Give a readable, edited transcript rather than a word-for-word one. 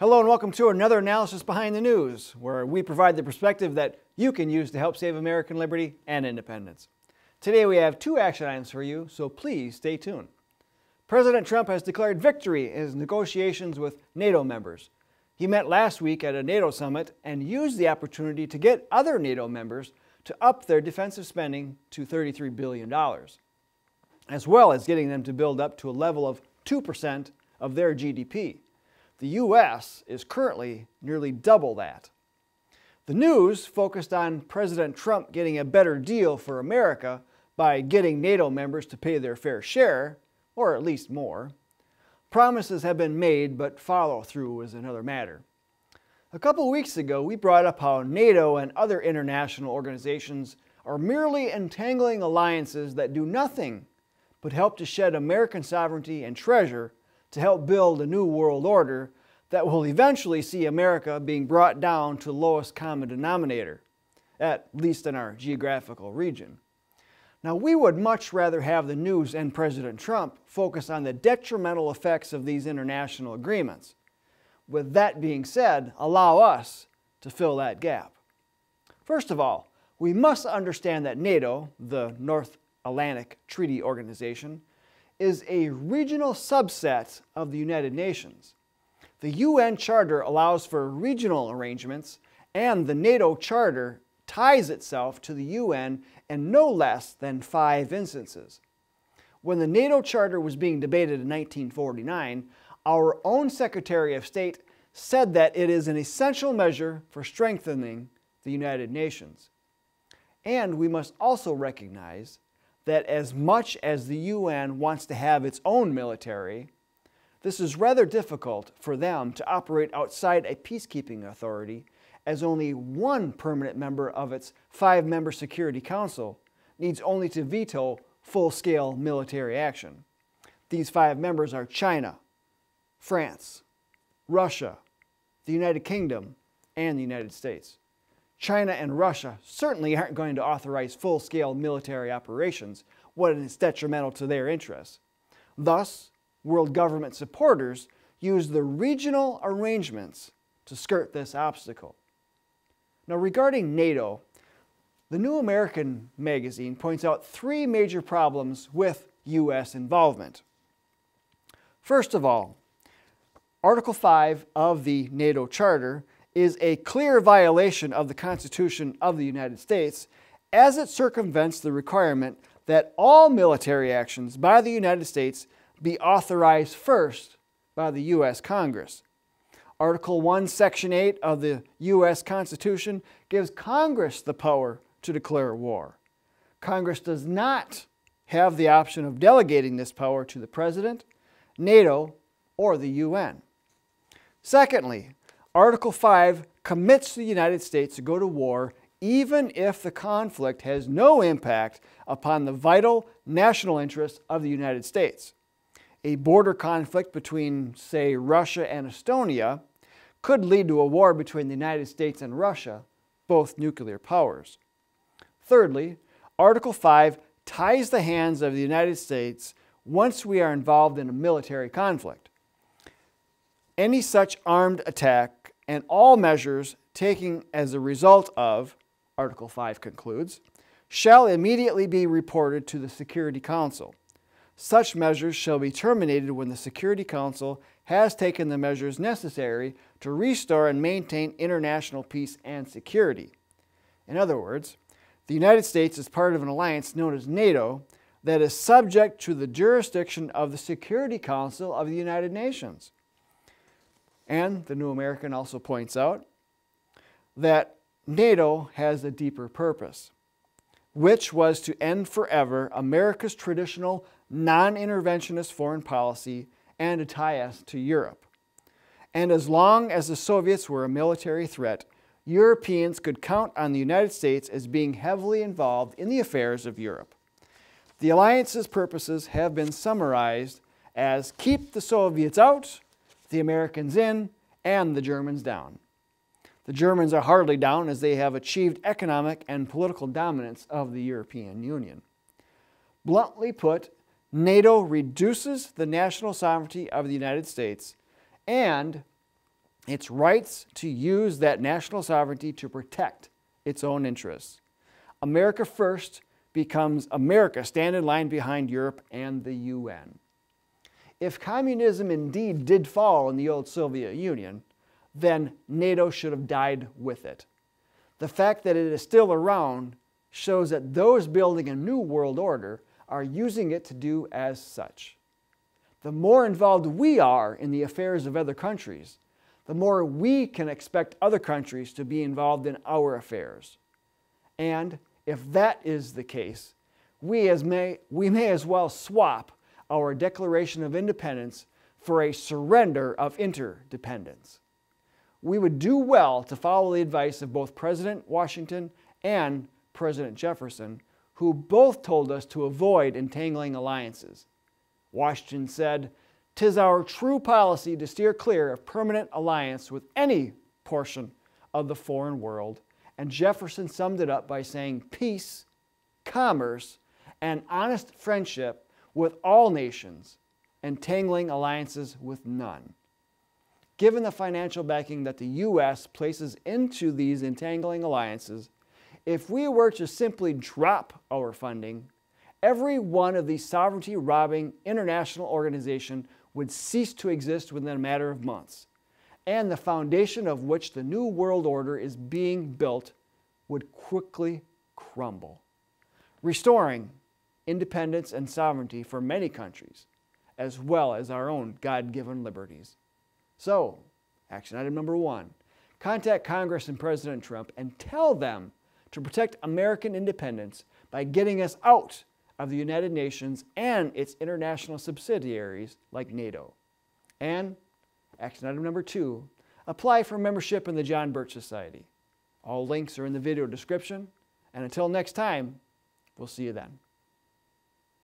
Hello and welcome to another analysis behind the news, where we provide the perspective that you can use to help save American liberty and independence. Today we have two action items for you, so please stay tuned. President Trump has declared victory in his negotiations with NATO members. He met last week at a NATO summit and used the opportunity to get other NATO members to up their defensive spending to $33 billion, as well as getting them to build up to a level of 2% of their GDP. The U.S. is currently nearly double that. The news focused on President Trump getting a better deal for America by getting NATO members to pay their fair share, or at least more. Promises have been made, but follow-through is another matter. A couple weeks ago, we brought up how NATO and other international organizations are merely entangling alliances that do nothing but help to shed American sovereignty and treasure to help build a new world order that will eventually see America being brought down to the lowest common denominator, at least in our geographical region. Now, we would much rather have the news and President Trump focus on the detrimental effects of these international agreements. With that being said, allow us to fill that gap. First of all, we must understand that NATO, the North Atlantic Treaty Organization, is a regional subset of the United Nations. The UN Charter allows for regional arrangements, and the NATO Charter ties itself to the UN in no less than 5 instances. When the NATO Charter was being debated in 1949, our own Secretary of State said that it is an essential measure for strengthening the United Nations. And we must also recognize that as much as the UN wants to have its own military, this is rather difficult for them to operate outside a peacekeeping authority, as only one permanent member of its 5-member Security Council needs only to veto full-scale military action. These 5 members are China, France, Russia, the United Kingdom, and the United States. China and Russia certainly aren't going to authorize full-scale military operations when it's detrimental to their interests. Thus, world government supporters use the regional arrangements to skirt this obstacle. Now, regarding NATO, the New American magazine points out 3 major problems with U.S. involvement. First of all, Article 5 of the NATO Charter is a clear violation of the Constitution of the United States, as it circumvents the requirement that all military actions by the United States be authorized first by the U.S. Congress. Article 1, Section 8 of the U.S. Constitution gives Congress the power to declare war. Congress does not have the option of delegating this power to the President, NATO, or the UN. Secondly, Article 5 commits the United States to go to war even if the conflict has no impact upon the vital national interests of the United States. A border conflict between, say, Russia and Estonia could lead to a war between the United States and Russia, both nuclear powers. Thirdly, Article 5 ties the hands of the United States once we are involved in a military conflict. Any such armed attack and all measures taken as a result of, Article 5 concludes, shall immediately be reported to the Security Council. Such measures shall be terminated when the Security Council has taken the measures necessary to restore and maintain international peace and security. In other words, the United States is part of an alliance known as NATO that is subject to the jurisdiction of the Security Council of the United Nations. And the New American also points out that NATO has a deeper purpose, which was to end forever America's traditional non-interventionist foreign policy and to tie us to Europe. And as long as the Soviets were a military threat, Europeans could count on the United States as being heavily involved in the affairs of Europe. The alliance's purposes have been summarized as keep the Soviets out, the Americans in, and the Germans down. The Germans are hardly down, as they have achieved economic and political dominance of the European Union. Bluntly put, NATO reduces the national sovereignty of the United States and its rights to use that national sovereignty to protect its own interests. America first becomes America stand in line behind Europe and the UN. If communism indeed did fall in the old Soviet Union, then NATO should have died with it. The fact that it is still around shows that those building a new world order are using it to do as such. The more involved we are in the affairs of other countries, the more we can expect other countries to be involved in our affairs. And if that is the case, we may as well swap our Declaration of Independence for a surrender of interdependence. We would do well to follow the advice of both President Washington and President Jefferson, who both told us to avoid entangling alliances. Washington said, "'Tis our true policy to steer clear of permanent alliance with any portion of the foreign world," and Jefferson summed it up by saying, "Peace, commerce, and honest friendship with all nations, entangling alliances with none." Given the financial backing that the U.S. places into these entangling alliances, if we were to simply drop our funding, every one of these sovereignty-robbing international organizations would cease to exist within a matter of months, and the foundation of which the New World Order is being built would quickly crumble, restoring independence and sovereignty for many countries, as well as our own God-given liberties. So, action item number 1, contact Congress and President Trump and tell them to protect American independence by getting us out of the United Nations and its international subsidiaries like NATO. And action item number 2, apply for membership in the John Birch Society. All links are in the video description, and until next time, we'll see you then.